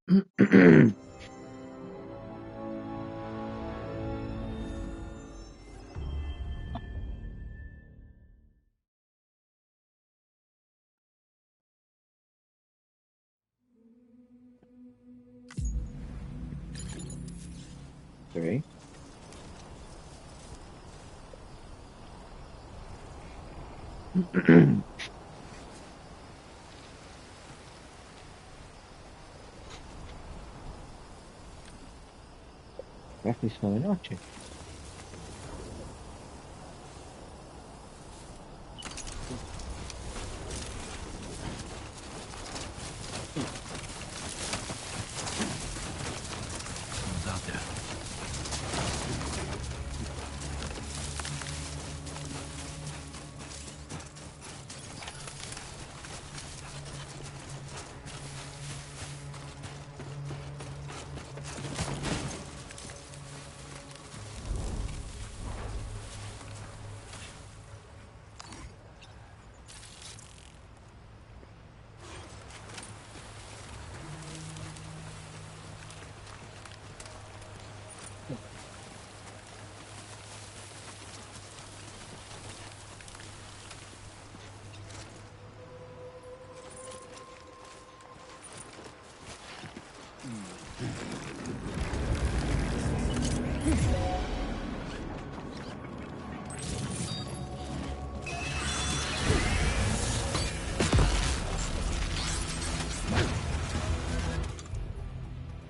Ok. Ya se hizo de noche.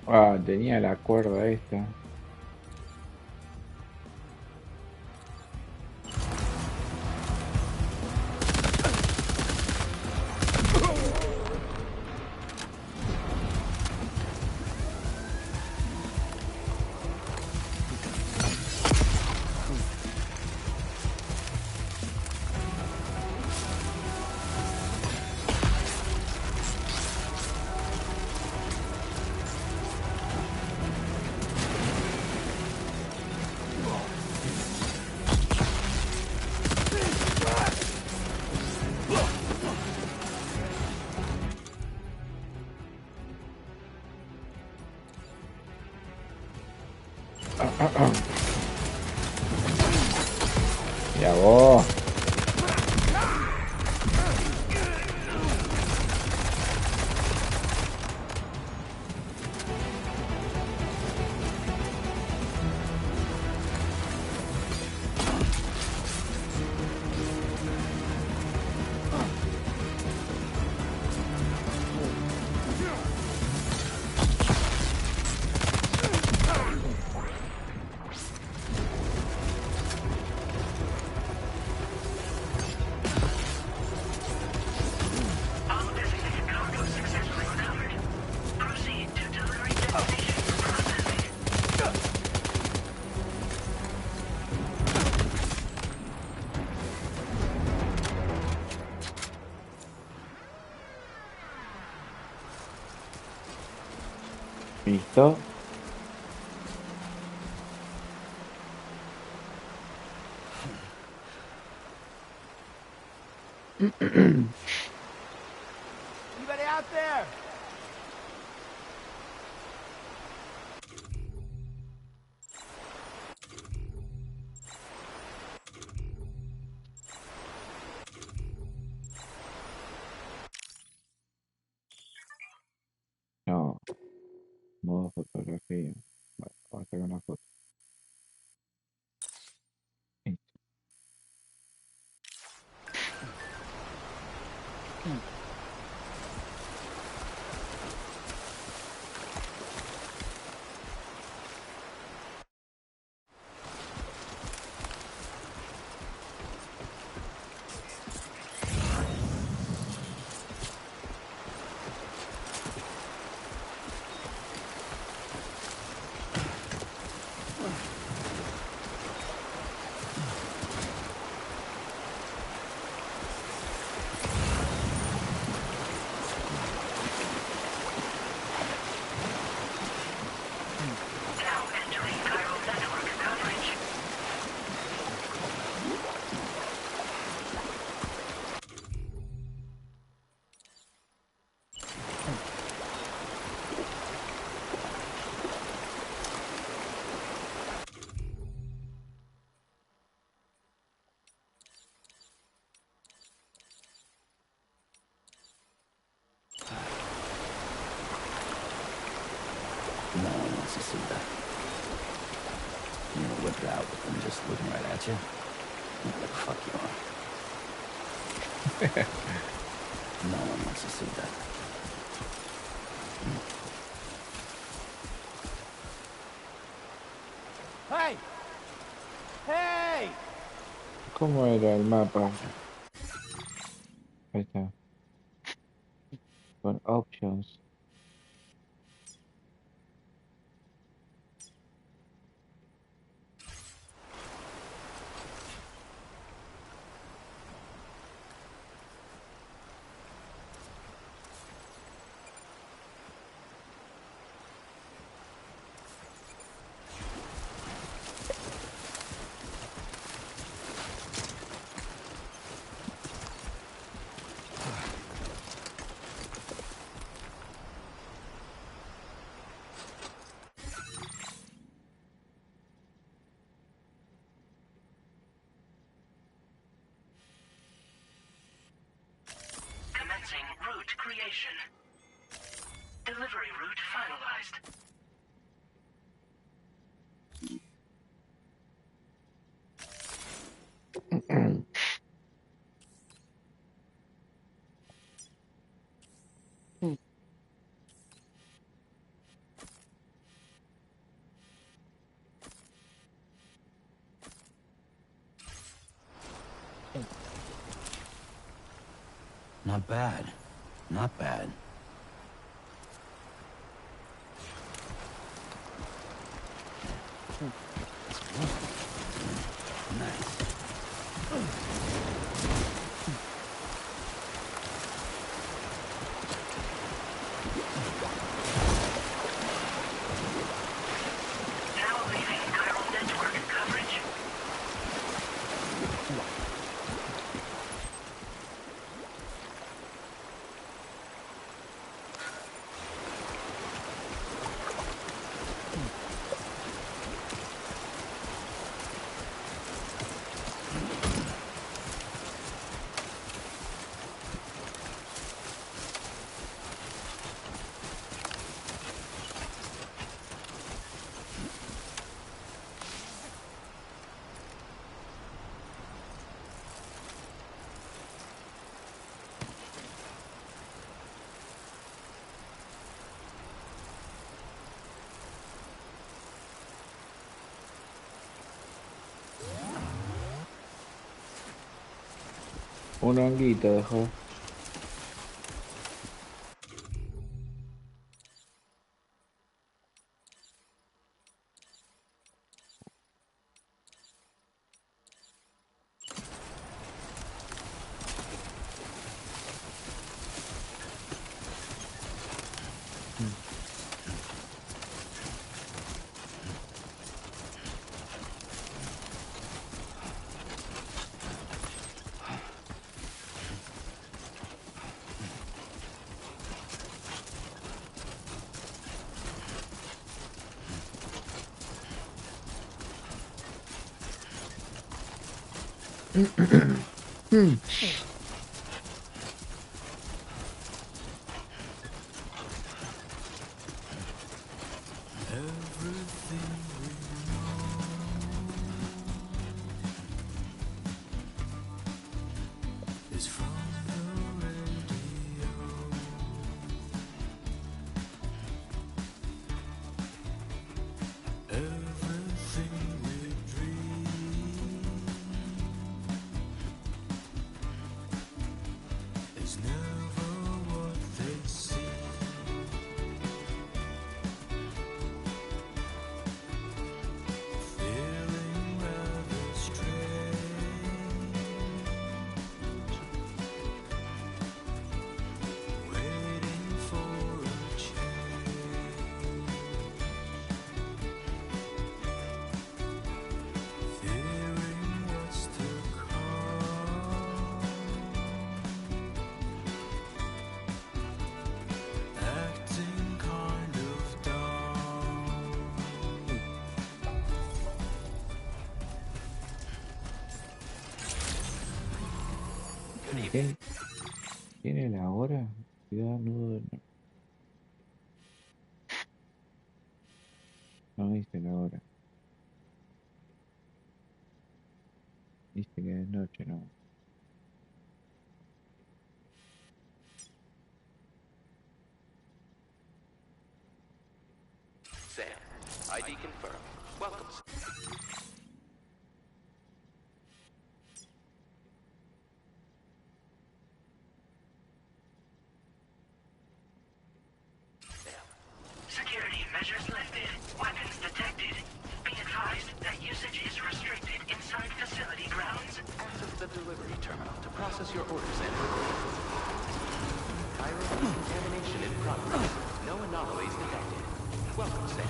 Ah, tenía la cuerda esta. Ya vos. Listo. Anybody out there? No, modo fotografía. Vale, vamos a hacer una foto. Listo. No one wants to see that. You're gonna whip it out with them just looking right at you? What the fuck you are? No one wants to see that. Hey! Hey! ¿Cómo era el mapa? Ahí está. Con options. Commencing route creation. Delivery route finalized. Not bad. Not bad. Nice. Now leaving neural network coverage. Un honguito dejó. ¿Quién tiene la hora? Ciudad nudo. No dice la hora. Dice que es noche, no. Sam, ID confirmed. Welcome. Security measures lifted. Weapons detected. Be advised that usage is restricted inside facility grounds. Access the delivery terminal to process your orders and Cairo contamination in progress. No anomalies detected. Welcome, Sam.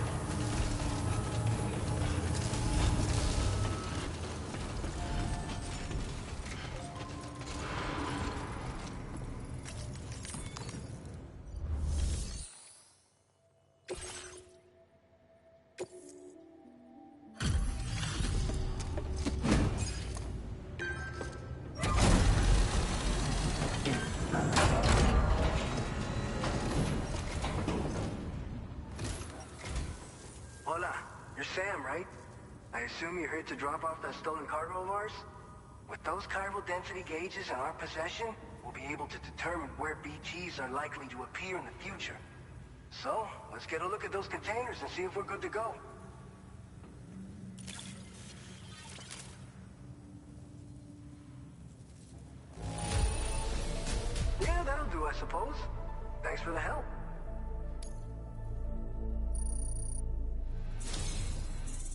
Hola, you're Sam, right? I assume you're here to drop off that stolen cargo of ours? With those chiral density gauges in our possession, we'll be able to determine where BGs are likely to appear in the future. So, let's get a look at those containers and see if we're good to go. Yeah, that'll do, I suppose. Thanks for the help.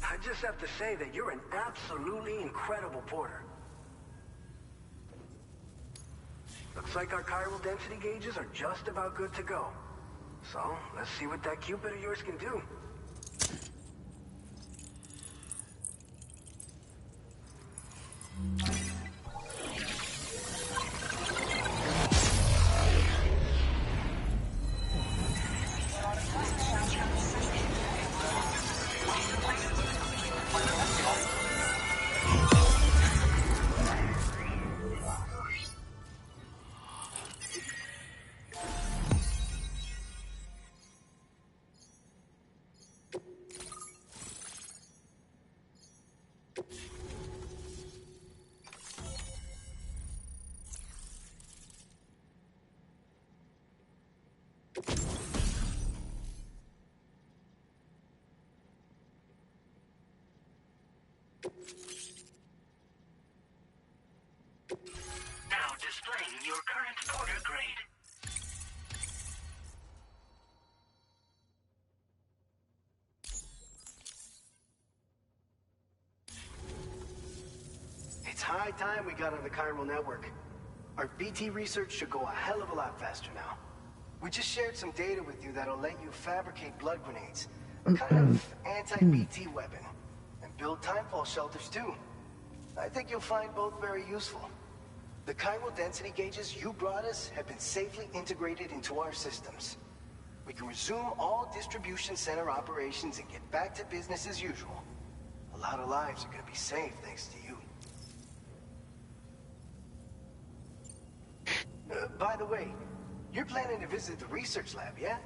I just have to say that you're an absolutely incredible porter. Looks like our chiral density gauges are just about good to go. So, let's see what that Cupid of yours can do. Now displaying your current porter grade. It's high time we got on the chiral network. Our BT research should go a hell of a lot faster now. We just shared some data with you that'll let you fabricate blood grenades, a kind of anti-BT weapon, and build timefall shelters too. I think you'll find both very useful. The chiral density gauges you brought us have been safely integrated into our systems. We can resume all distribution center operations and get back to business as usual. A lot of lives are going to be saved thanks to you. By the way, you're planning to visit the research lab, yeah?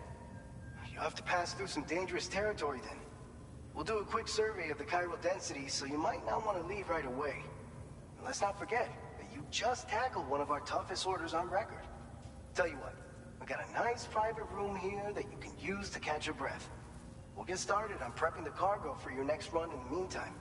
You'll have to pass through some dangerous territory then. We'll do a quick survey of the chiral density, so you might not want to leave right away. And let's not forget that you just tackled one of our toughest orders on record. Tell you what, we got a nice private room here that you can use to catch your breath. We'll get started on prepping the cargo for your next run in the meantime.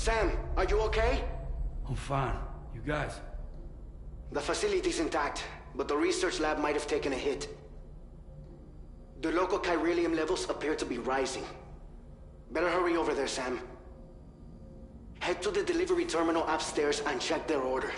Sam, are you okay? I'm fine. You guys? The facility's intact, but the research lab might have taken a hit. The local chiralium levels appear to be rising. Better hurry over there, Sam. Head to the delivery terminal upstairs and check their order.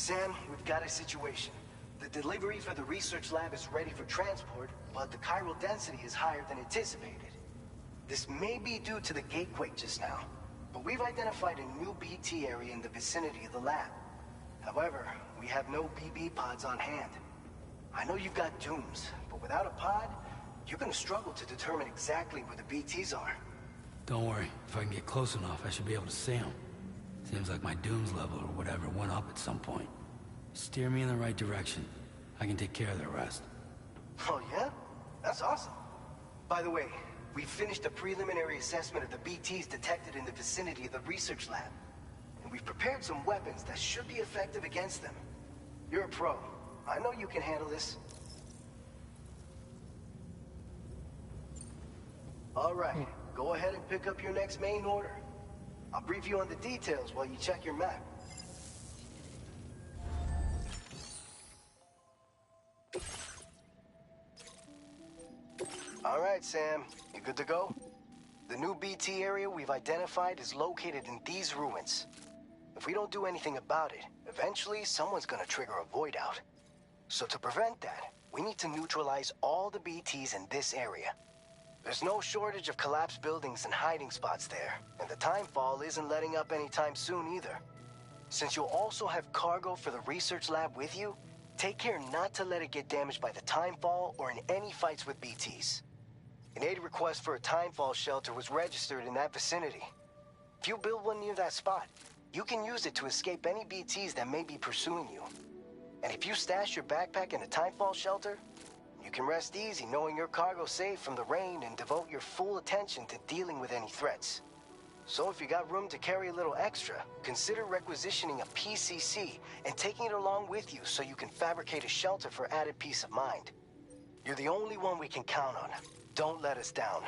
Sam, we've got a situation. The delivery for the research lab is ready for transport, but the chiral density is higher than anticipated. This may be due to the gateway just now, but we've identified a new BT area in the vicinity of the lab. However, we have no BB pods on hand. I know you've got dooms, but without a pod, you're gonna struggle to determine exactly where the BTs are. Don't worry. If I can get close enough, I should be able to see them. Seems like my dooms level or whatever went up at some point. Steer me in the right direction. I can take care of the rest. Oh yeah? That's awesome. By the way, we finished a preliminary assessment of the BTs detected in the vicinity of the research lab. And we've prepared some weapons that should be effective against them. You're a pro. I know you can handle this. All right, go ahead and pick up your next main order. I'll brief you on the details while you check your map. All right, Sam, you good to go? The new BT area we've identified is located in these ruins. If we don't do anything about it, eventually someone's gonna trigger a void out. So to prevent that, we need to neutralize all the BTs in this area. There's no shortage of collapsed buildings and hiding spots there, and the timefall isn't letting up anytime soon either. Since you'll also have cargo for the research lab with you, take care not to let it get damaged by the timefall or in any fights with BTs. An aid request for a timefall shelter was registered in that vicinity. If you build one near that spot, you can use it to escape any BTs that may be pursuing you. And if you stash your backpack in a timefall shelter, you can rest easy knowing your cargo's safe from the rain and devote your full attention to dealing with any threats. So if you got room to carry a little extra, consider requisitioning a PCC and taking it along with you so you can fabricate a shelter for added peace of mind. You're the only one we can count on. Don't let us down.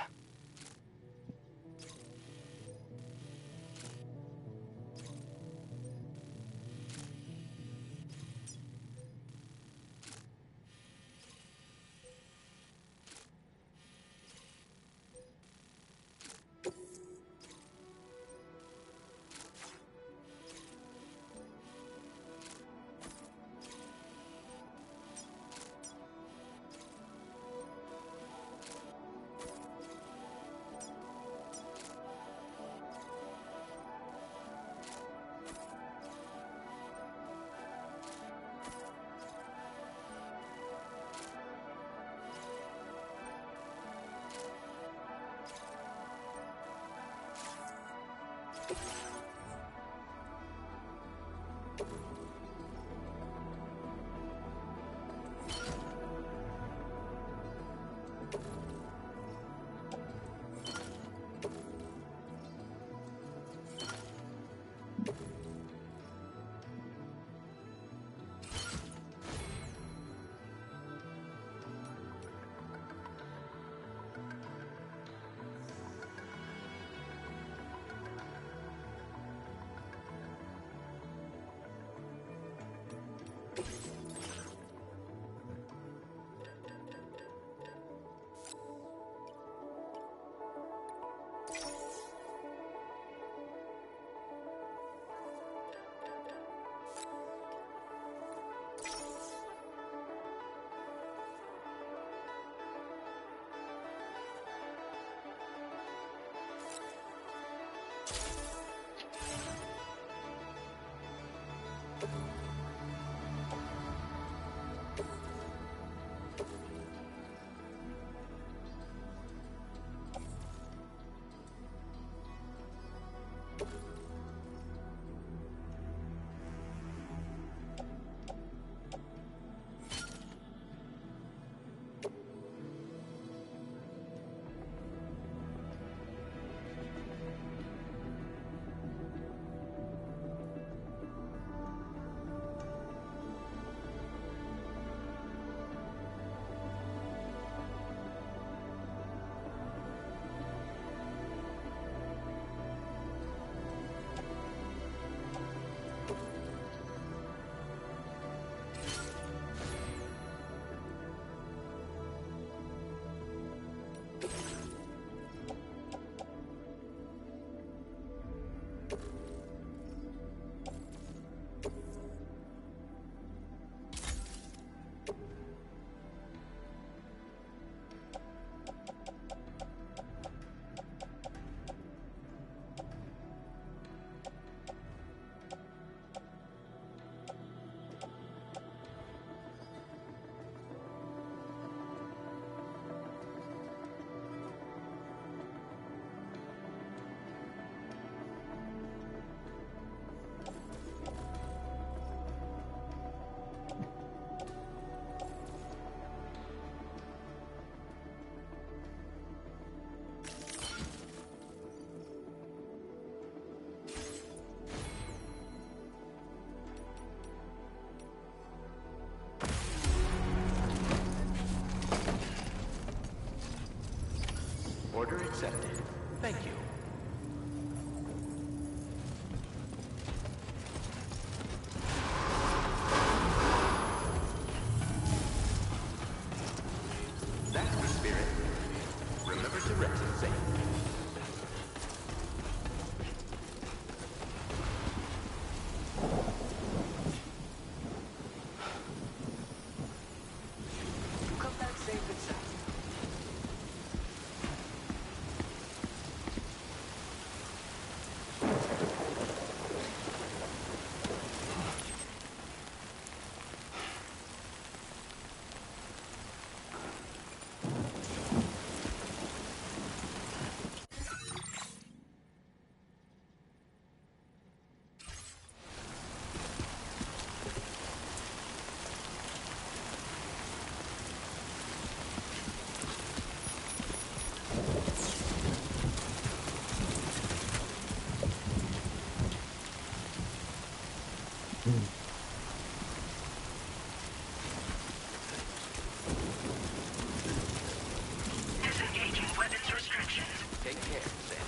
Disengaging weapons restrictions. Take care, Sam.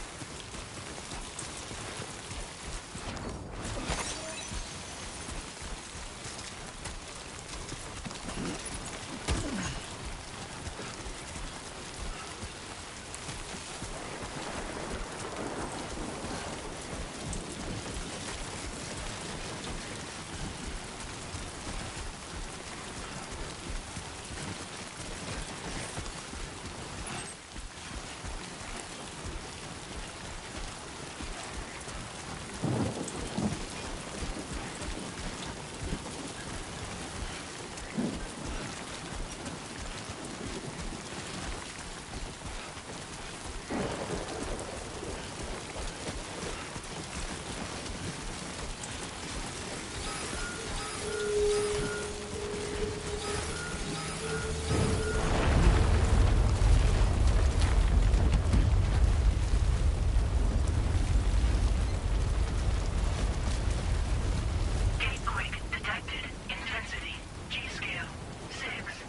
Gatequake detected. Intensity. G-scale. 6.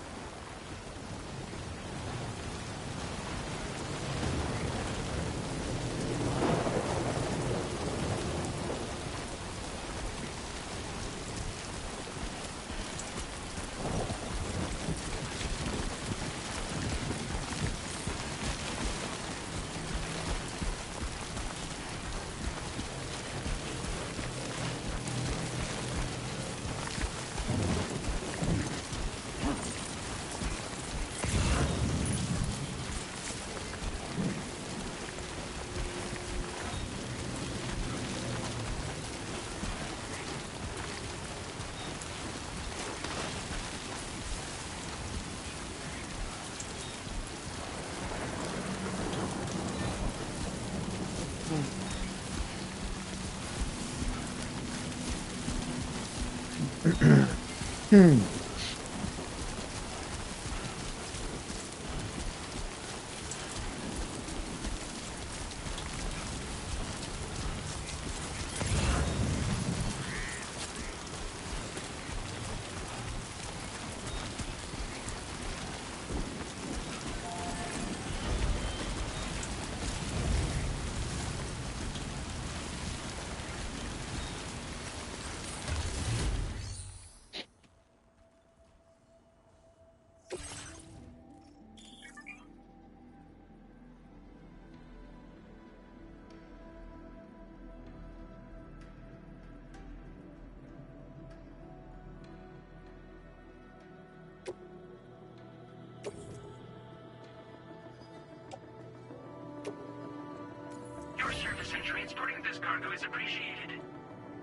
Your service in transporting this cargo is appreciated.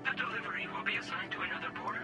The delivery will be assigned to another porter.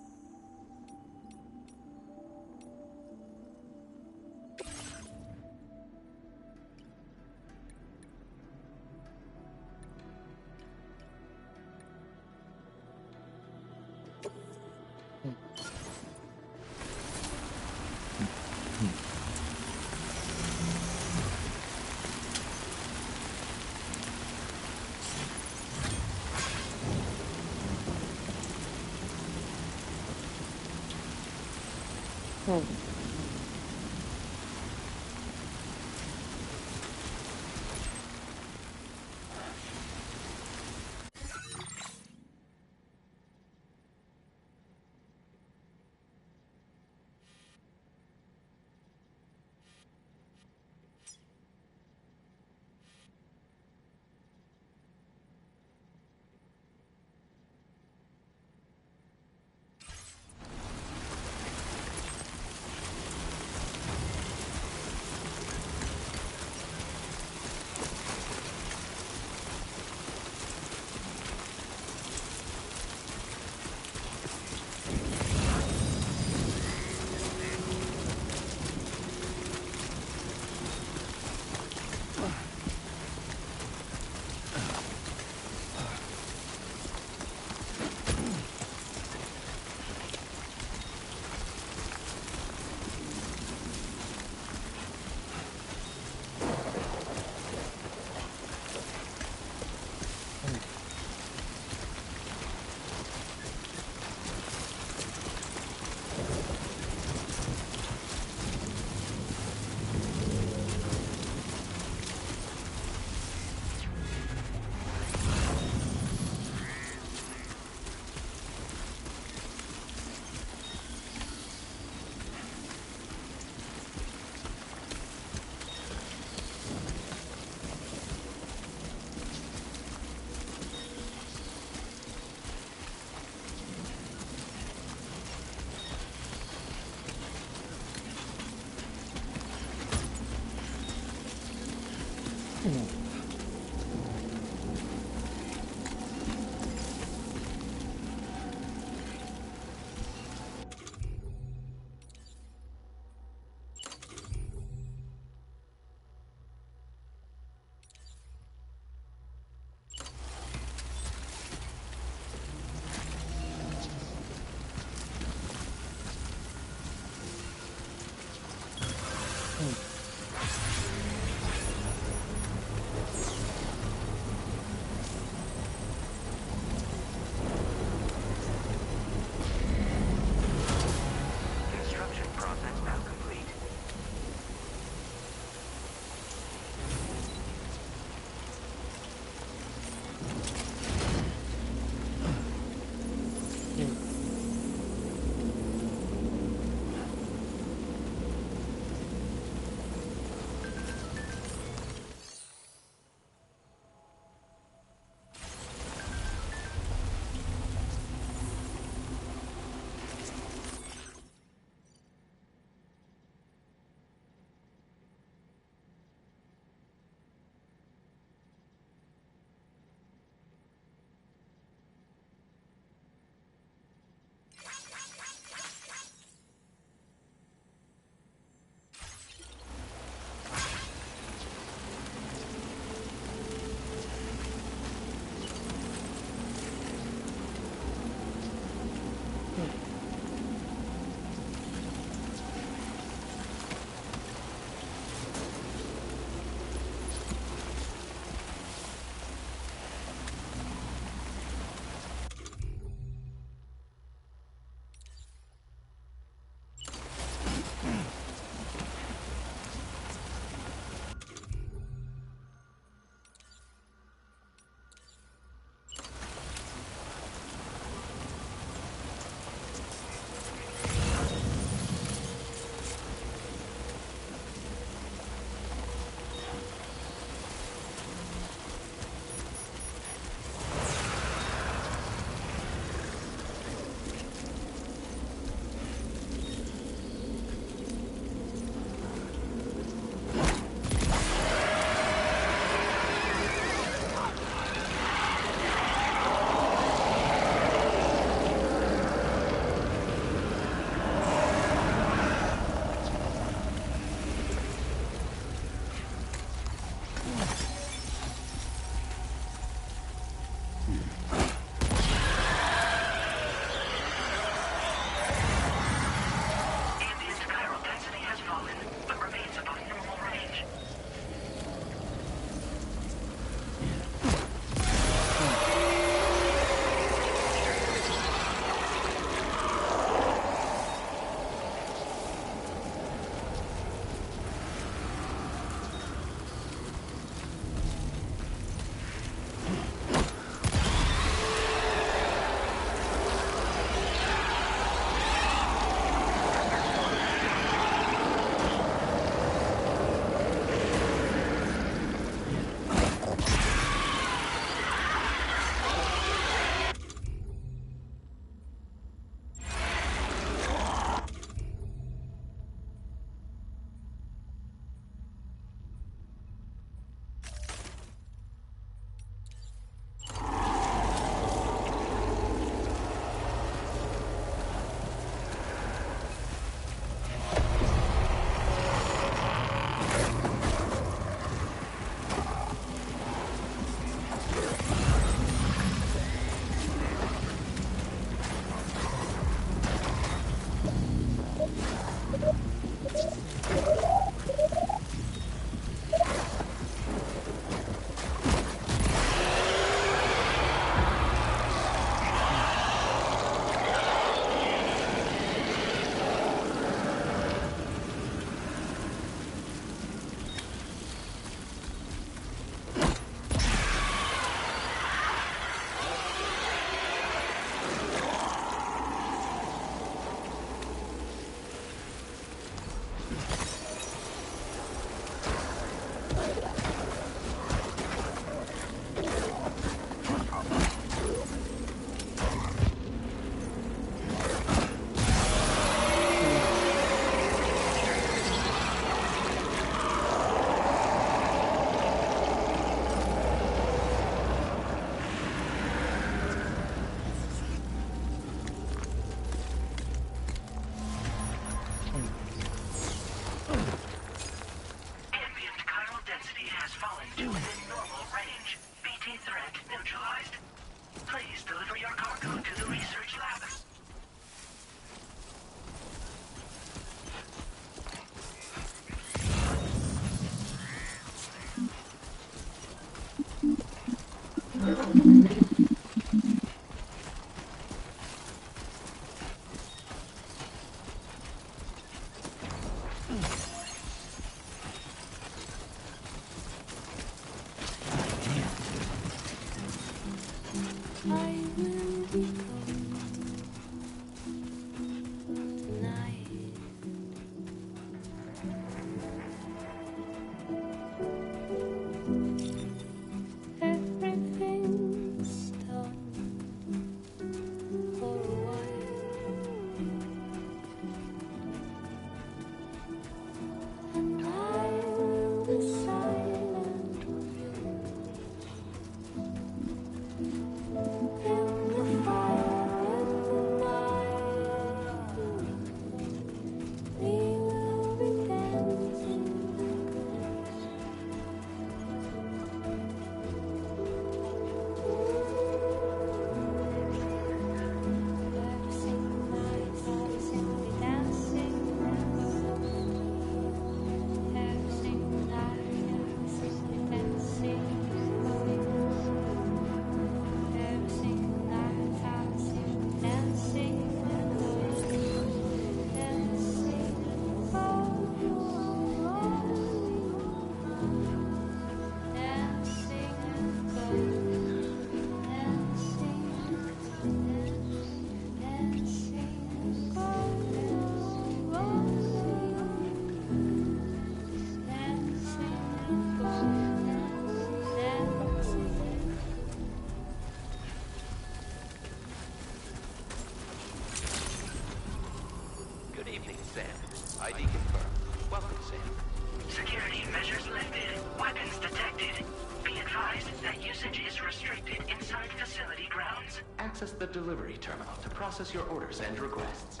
Access the delivery terminal to process your orders and requests.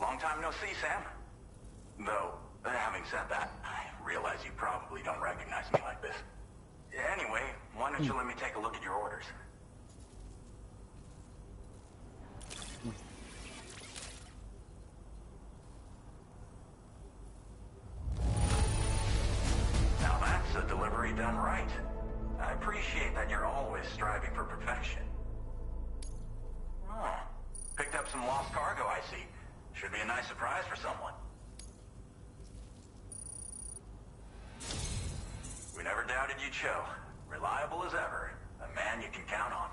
Long time no see, Sam. Though, having said that, I realize you probably don't recognize me like this. Anyway, why don't you let me take a look at your orders? Now that's a delivery done right. I appreciate that you're always striving for perfection. Oh, picked up some lost cargo, I see. Should be a nice surprise for someone. We never doubted you'd show. Reliable as ever. A man you can count on.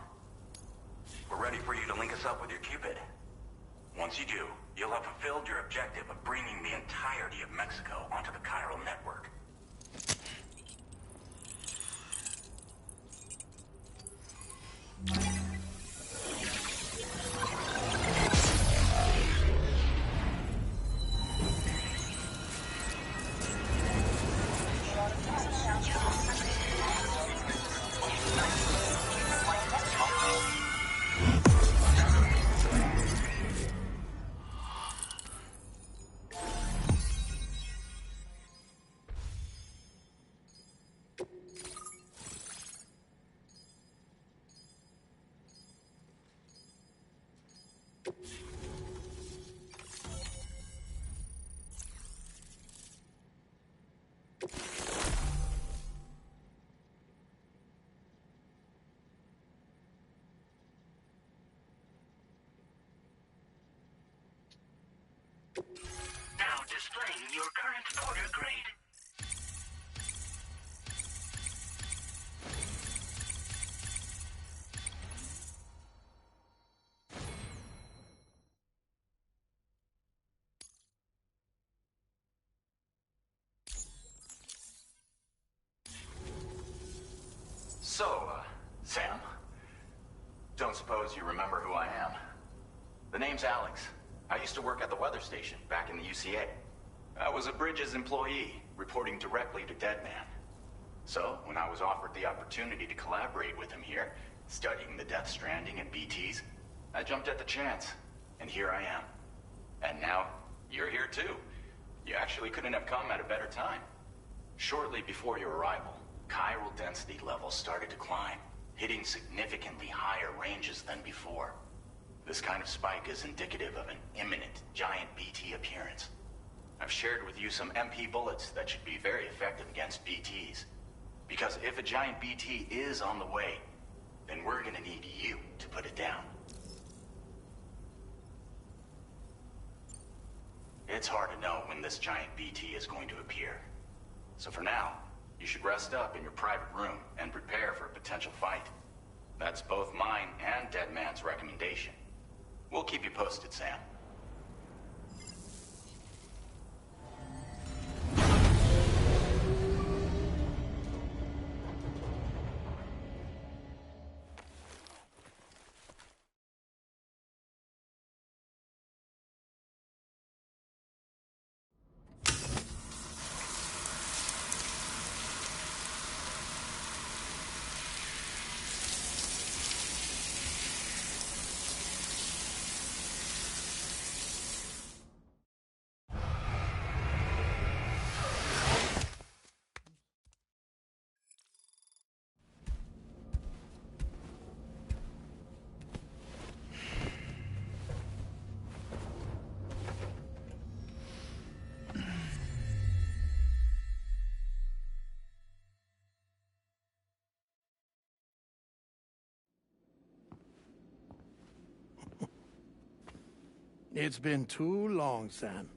We're ready for you to link us up with your Cupid. Once you do, you'll have fulfilled your objective of bringing the entirety of Mexico onto the chiral network. Now displaying your current order grade. So, Sam, don't suppose you remember who I am? The name's Alex. I used to work at the weather station back in the UCA. I was a Bridges employee, reporting directly to Deadman. So, when I was offered the opportunity to collaborate with him here, studying the Death Stranding and BTs, I jumped at the chance, and here I am. And now, You're here too. You actually couldn't have come at a better time. Shortly before your arrival, chiral density levels started to climb, hitting significantly higher ranges than before. This kind of spike is indicative of an imminent giant BT appearance. I've shared with you some MP bullets that should be very effective against BTs. Because if a giant BT is on the way, then we're gonna need you to put it down. It's hard to know when this giant BT is going to appear. So for now, you should rest up in your private room and prepare for a potential fight. That's both mine and Deadman's recommendation. We'll keep you posted, Sam. It's been too long, Sam.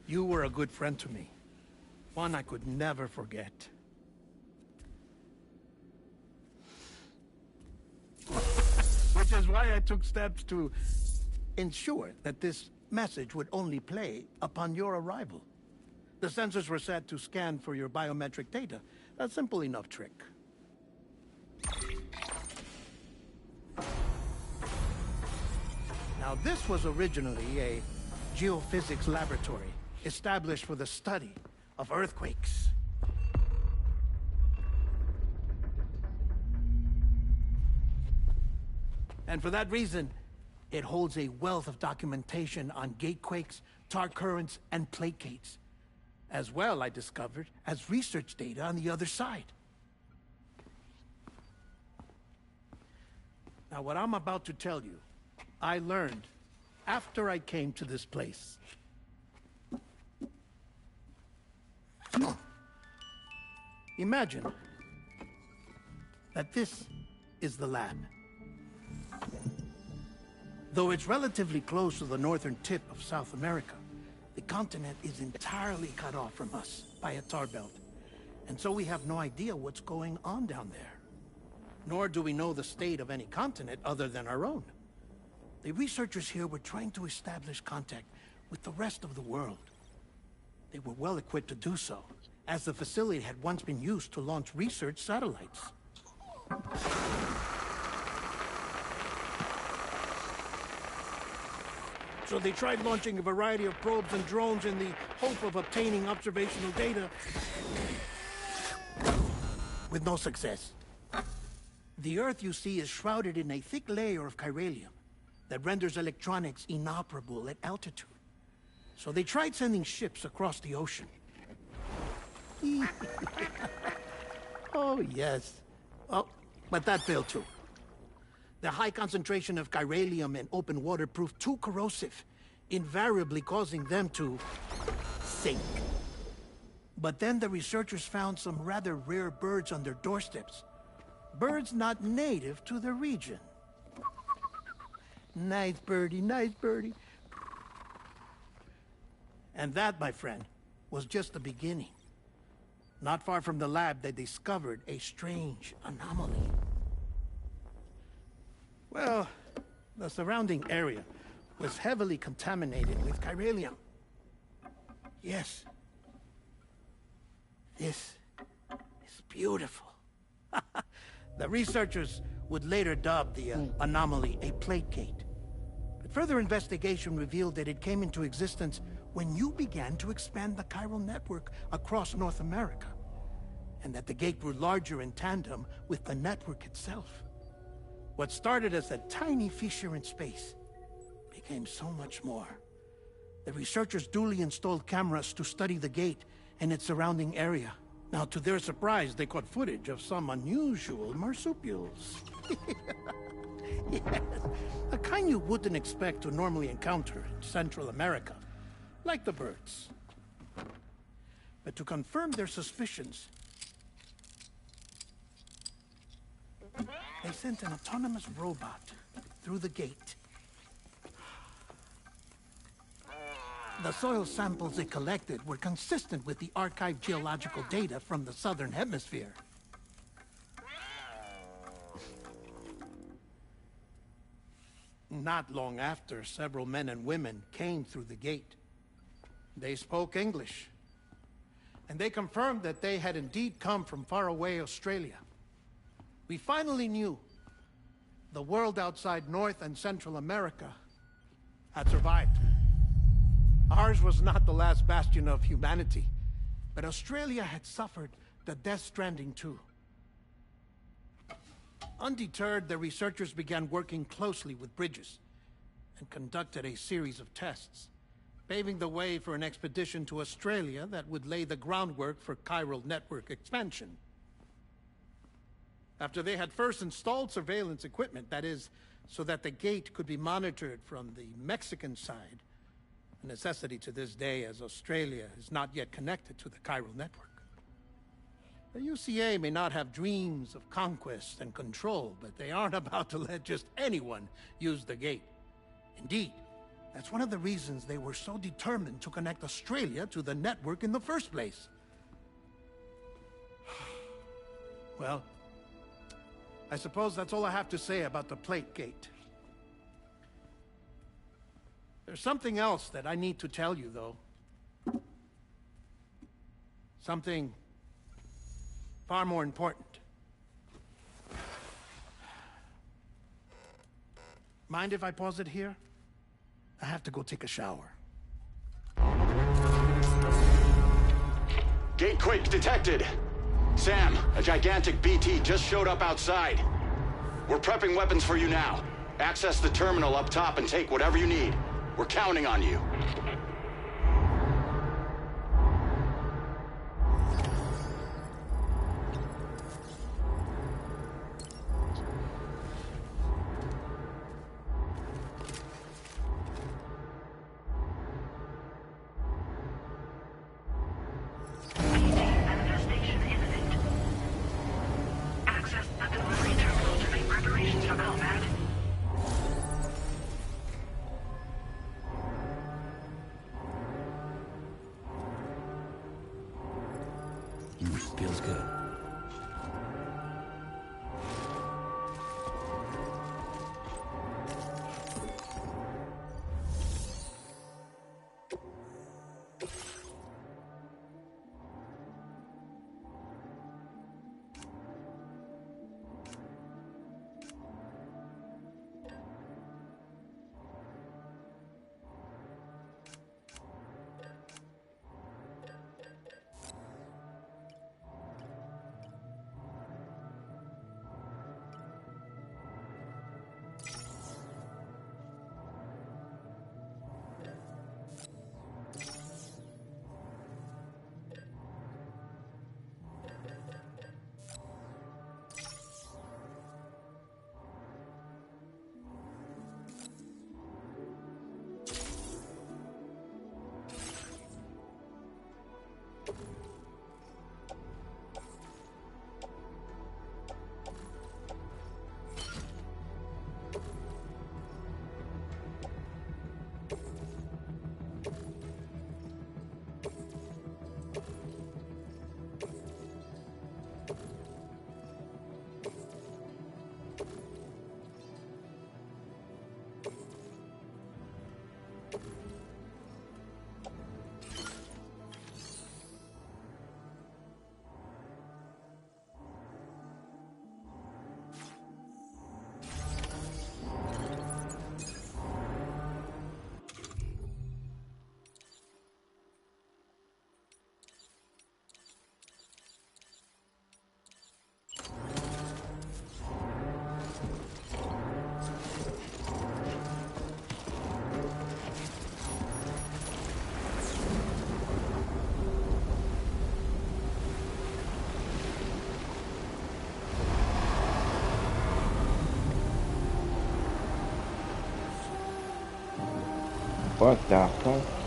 You were a good friend to me. One I could never forget. Which is why I took steps to ensure that this message would only play upon your arrival. The sensors were set to scan for your biometric data. A simple enough trick. Now, this was originally a geophysics laboratory established for the study of earthquakes. And for that reason, it holds a wealth of documentation on gatequakes, tar currents, and placates. As well, I discovered, as research data on the other side. Now, what I'm about to tell you, I learned after I came to this place. Imagine that this is the lab. Though it's relatively close to the northern tip of South America, the continent is entirely cut off from us by a tar belt. And so we have no idea what's going on down there. Nor do we know the state of any continent other than our own. The researchers here were trying to establish contact with the rest of the world. They were well equipped to do so, as the facility had once been used to launch research satellites. So they tried launching a variety of probes and drones in the hope of obtaining observational data, with no success. The Earth, you see, is shrouded in a thick layer of chiralium that renders electronics inoperable at altitude. So they tried sending ships across the ocean. Oh, yes. Oh, but that failed too. The high concentration of chiralium in open water proved too corrosive, invariably causing them to sink. But then the researchers found some rather rare birds on their doorsteps. Birds not native to the region. Nice birdie, nice birdie. And that, my friend, was just the beginning. Not far from the lab, they discovered a strange anomaly. Well, the surrounding area was heavily contaminated with chiralium. Yes. This is beautiful. The researchers would later dub the anomaly a plate gate. But further investigation revealed that it came into existence when you began to expand the chiral network across North America, and that the gate grew larger in tandem with the network itself. What started as a tiny fissure in space became so much more, The researchers duly installed cameras to study the gate and its surrounding area. Now, to their surprise, they caught footage of some unusual marsupials. Yes, a kind you wouldn't expect to normally encounter in Central America, like the birds. But to confirm their suspicions, they sent an autonomous robot through the gate. The soil samples it collected were consistent with the archived geological data from the southern hemisphere. Not long after, several men and women came through the gate. They spoke English, and they confirmed that they had indeed come from faraway Australia. We finally knew the world outside North and Central America had survived. Ours was not the last bastion of humanity, but Australia had suffered the Death Stranding too. Undeterred, the researchers began working closely with Bridges and conducted a series of tests, paving the way for an expedition to Australia that would lay the groundwork for chiral network expansion. After they had first installed surveillance equipment, that is, so that the gate could be monitored from the Mexican side, a necessity to this day as Australia is not yet connected to the chiral network. The UCA may not have dreams of conquest and control, but they aren't about to let just anyone use the gate. Indeed, that's one of the reasons they were so determined to connect Australia to the network in the first place. Well, I suppose that's all I have to say about the plate gate. There's something else that I need to tell you, though. Something far more important. Mind if I pause it here? I have to go take a shower. Gate quake detected. Sam, a gigantic BT just showed up outside. We're prepping weapons for you now. Access the terminal up top and take whatever you need. We're counting on you. Manifestation imminent. Access the delivery terminal to make preparations for combat. What the fuck?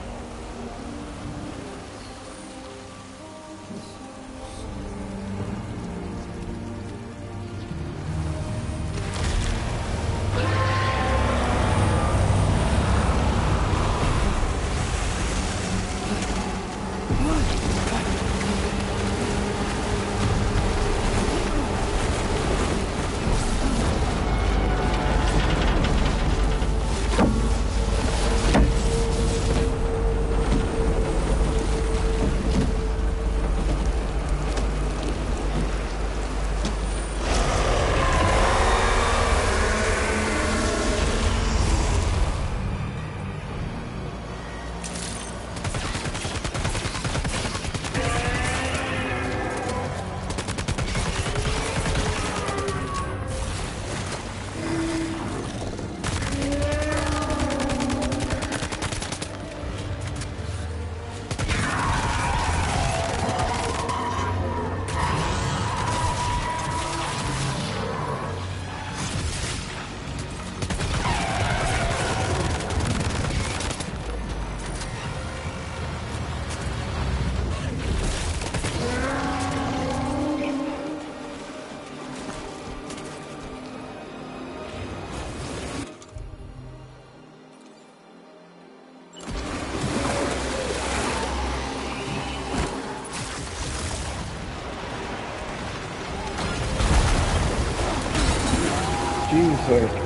Jesus.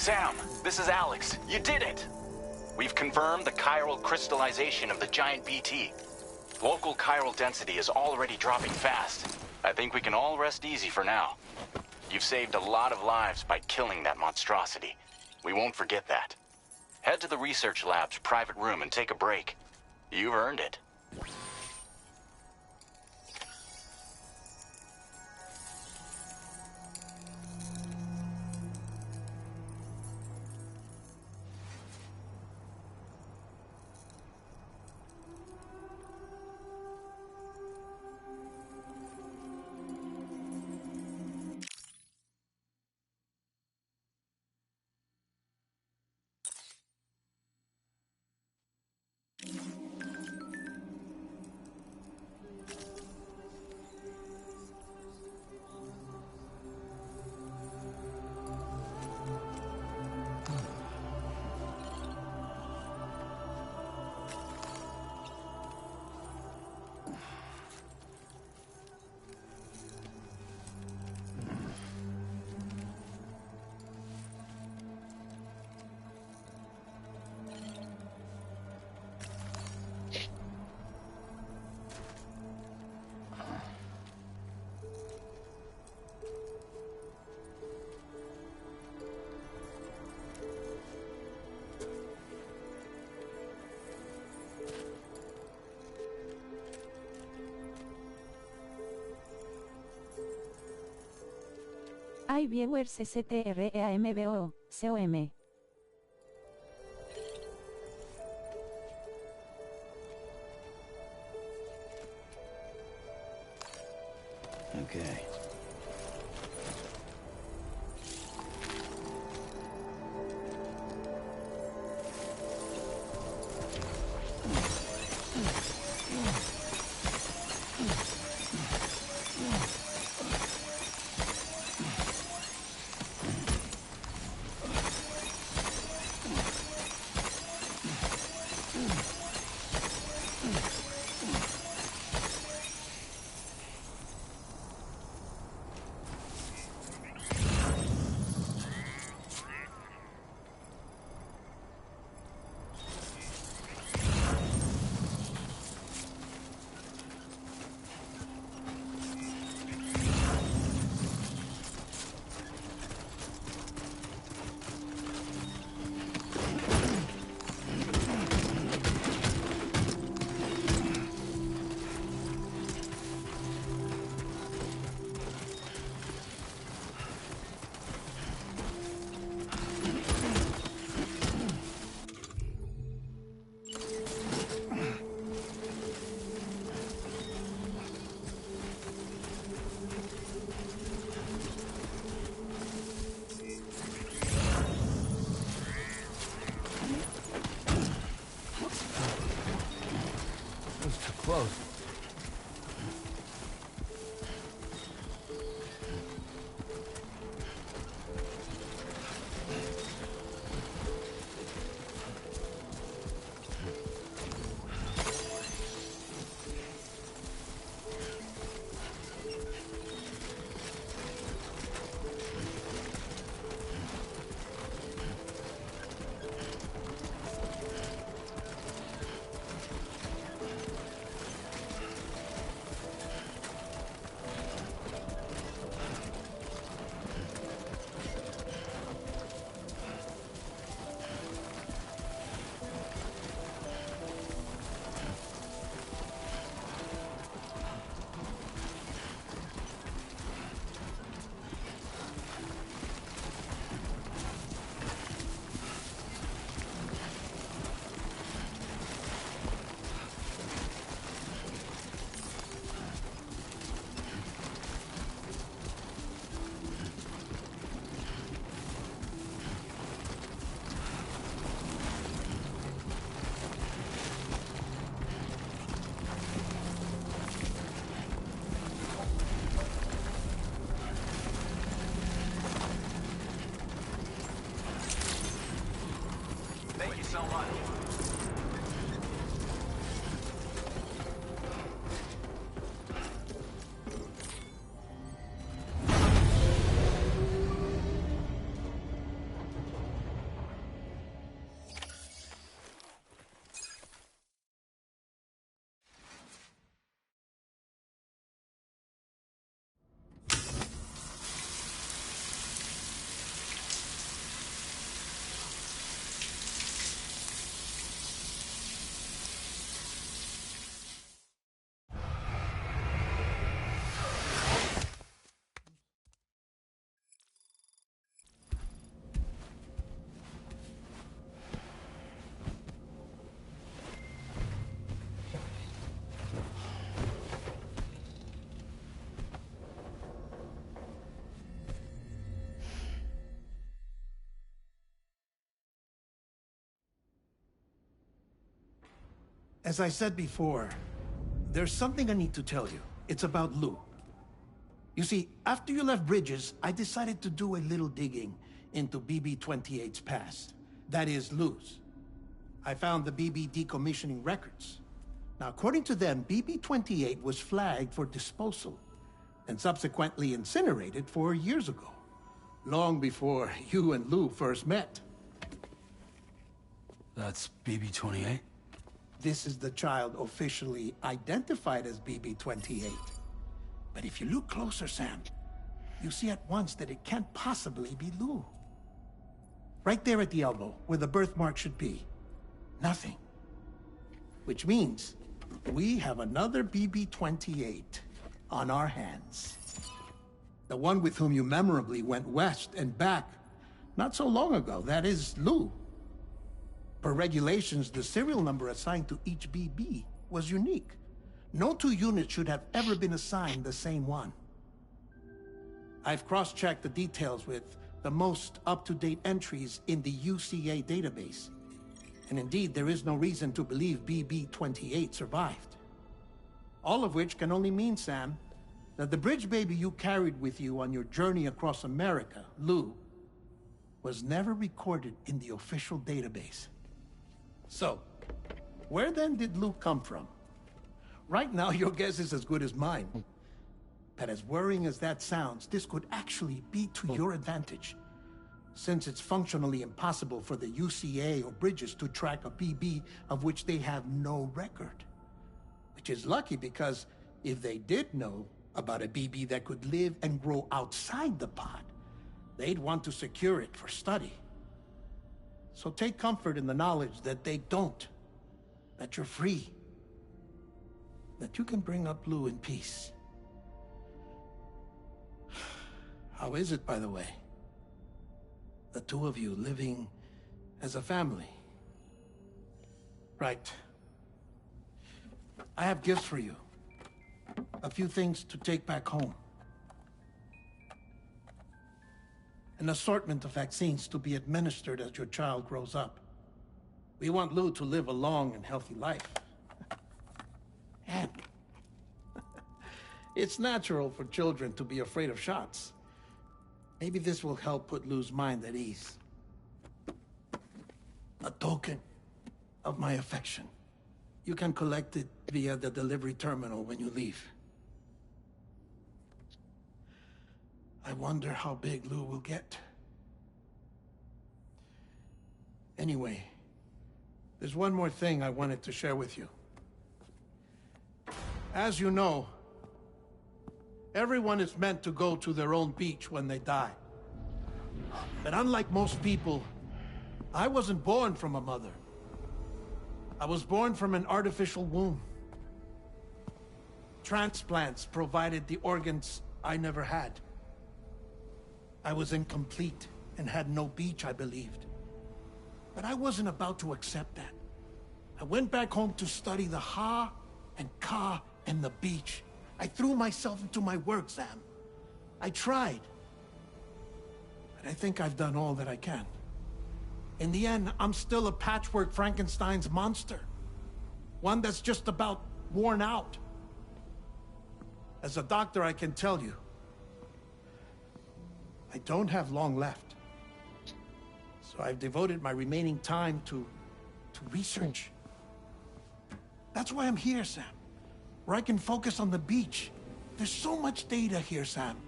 Sam, this is Alex. You did it! We've confirmed the chiral crystallization of the giant BT. Local chiral density is already dropping fast. I think we can all rest easy for now. You've saved a lot of lives by killing that monstrosity. We won't forget that. Head to the research lab's private room and take a break. You've earned it. Hay viewers STREAMBO, COM. Okay. Close. As I said before, there's something I need to tell you. It's about Lou. You see, after you left Bridges, I decided to do a little digging into BB-28's past. That is, Lou's. I found the BB decommissioning records. Now, according to them, BB-28 was flagged for disposal and subsequently incinerated 4 years ago, long before you and Lou first met. That's BB-28? This is the child officially identified as BB-28. But if you look closer, Sam, you see at once that it can't possibly be Lou. Right there at the elbow, where the birthmark should be. Nothing. Which means we have another BB-28 on our hands. The one with whom you memorably went west and back not so long ago. That is Lou. Per regulations, the serial number assigned to each BB was unique. No two units should have ever been assigned the same one. I've cross-checked the details with the most up-to-date entries in the UCA database. And indeed, there is no reason to believe BB-28 survived. All of which can only mean, Sam, that the bridge baby you carried with you on your journey across America, Lou, was never recorded in the official database. So, where then did Lou come from? Right now, your guess is as good as mine. But as worrying as that sounds, this could actually be to your advantage, since it's functionally impossible for the UCA or Bridges to track a BB of which they have no record. Which is lucky, because if they did know about a BB that could live and grow outside the pod, they'd want to secure it for study. So take comfort in the knowledge that they don't, that you're free, that you can bring up Lou in peace. How is it, by the way? The two of you living as a family. Right. I have gifts for you. A few things to take back home. An assortment of vaccines to be administered as your child grows up. We want Lou to live a long and healthy life. And it's natural for children to be afraid of shots. Maybe this will help put Lou's mind at ease. A token of my affection. You can collect it via the delivery terminal when you leave. I wonder how big Lou will get. Anyway, there's one more thing I wanted to share with you. As you know, everyone is meant to go to their own beach when they die. But unlike most people, I wasn't born from a mother. I was born from an artificial womb. Transplants provided the organs I never had. I was incomplete and had no beach, I believed. But I wasn't about to accept that. I went back home to study the ha and ka and the beach. I threw myself into my work, Sam. I tried. But I think I've done all that I can. In the end, I'm still a patchwork Frankenstein's monster. One that's just about worn out. As a doctor, I can tell you, I don't have long left. So I've devoted my remaining time to research. That's why I'm here, Sam. Where I can focus on the beach. There's so much data here, Sam.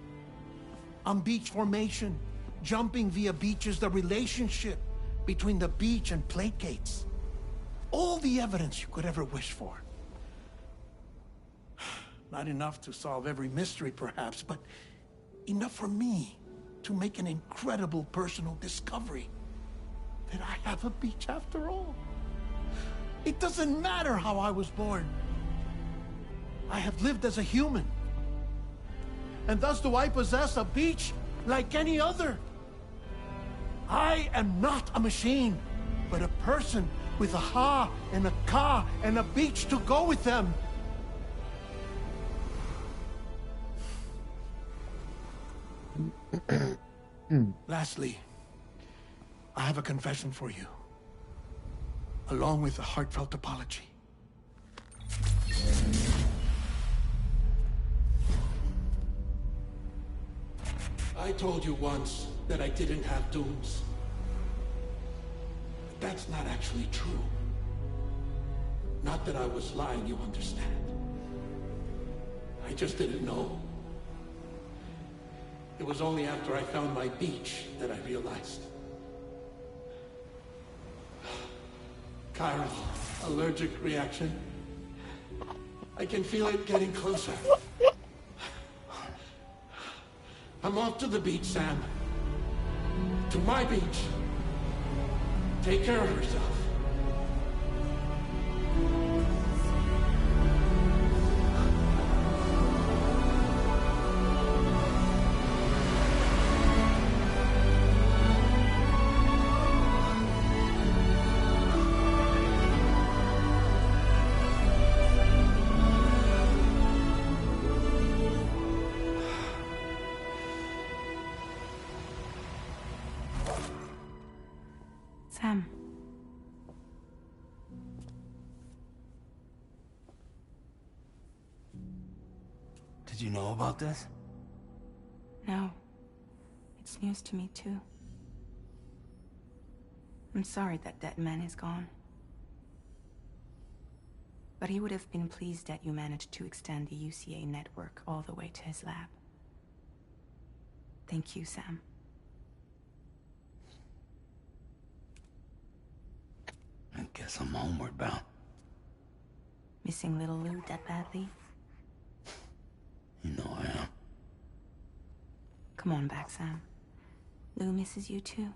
On beach formation, jumping via beaches, the relationship between the beach and plate gates. All the evidence you could ever wish for. Not enough to solve every mystery, perhaps, but enough for me to make an incredible personal discovery. That I have a beach after all. It doesn't matter how I was born. I have lived as a human. And thus do I possess a beach like any other. I am not a machine, but a person with a ha and a ka and a beach to go with them. Lastly, I have a confession for you, along with a heartfelt apology. I told you once that I didn't have dooms. But that's not actually true. Not that I was lying, you understand. I just didn't know. It was only after I found my beach that I realized. Chiral allergic reaction. I can feel it getting closer. I'm off to the beach, Sam. To my beach. Take care of yourself. Sam. Did you know about this? No. It's news to me, too. I'm sorry that man is gone. But he would have been pleased that you managed to extend the UCA network all the way to his lab. Thank you, Sam. I guess I'm homeward bound. Missing little Lou that badly? You know I am. Come on back, Sam. Lou misses you too.